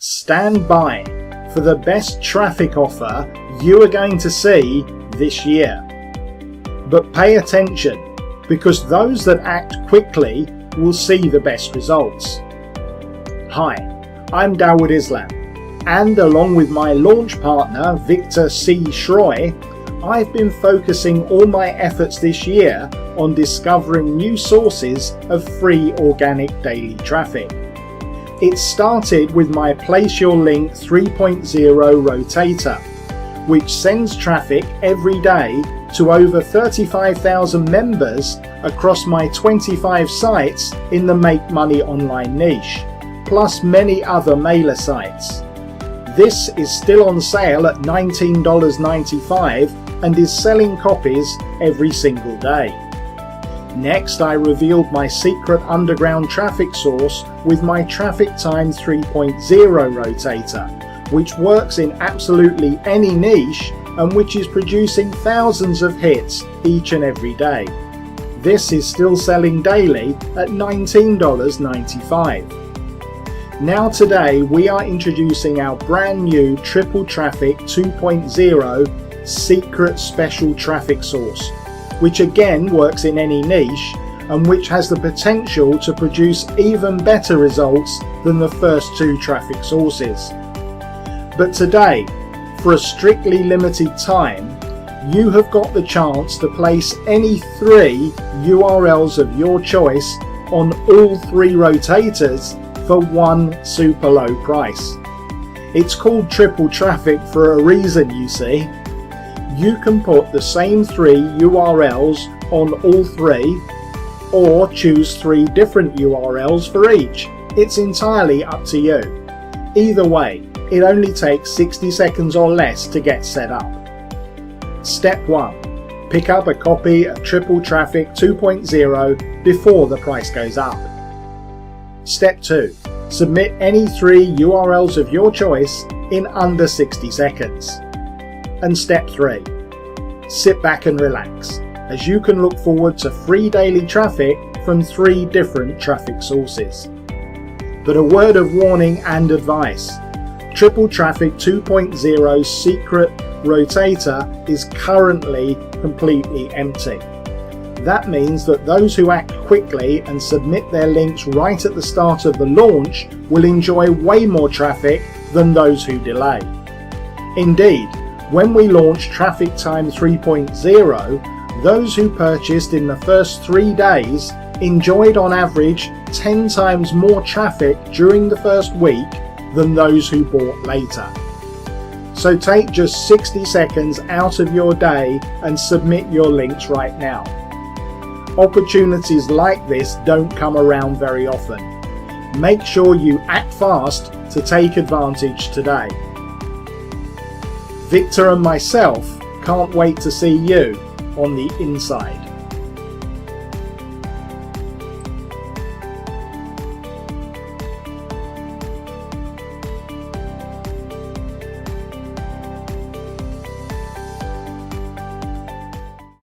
stand by for the best traffic offer you are going to see this year. But pay attention, because those that act quickly will see the best results. Hi, I'm Dawood Islam, and along with my launch partner Victor C. Schroy, I've been focusing all my efforts this year on discovering new sources of free organic daily traffic. It started with my Place Your Link 3.0 rotator, which sends traffic every day to over 35,000 members across my 25 sites in the Make Money Online niche, plus many other mailer sites. This is still on sale at $19.95 and is selling copies every single day. Next, I revealed my secret underground traffic source with my Traffic Time 3.0 rotator, which works in absolutely any niche and which is producing thousands of hits each and every day. This is still selling daily at $19.95. Now today we are introducing our brand new Triple Traffic 2.0 secret special traffic source, which again works in any niche and which has the potential to produce even better results than the first two traffic sources. But today, for a strictly limited time, you have got the chance to place any 3 URLs of your choice on all 3 rotators for one super low price. It's called Triple Traffic for a reason, you see. You can put the same 3 URLs on all 3, or choose 3 different URLs for each. It's entirely up to you. Either way, it only takes 60 seconds or less to get set up. Step 1. Pick up a copy of Triple Traffic 2.0 before the price goes up. Step 2. Submit any 3 URLs of your choice in under 60 seconds. And step 3. Sit back and relax, as you can look forward to free daily traffic from 3 different traffic sources. But a word of warning and advice. Triple Traffic 2.0 secret rotator is currently completely empty. That means that those who act quickly and submit their links right at the start of the launch will enjoy way more traffic than those who delay. Indeed, when we launched Traffic Time 3.0, those who purchased in the first 3 days enjoyed on average 10 times more traffic during the first week than those who bought later. So take just 60 seconds out of your day and submit your links right now. Opportunities like this don't come around very often. Make sure you act fast to take advantage today. Victor and myself can't wait to see you on the inside.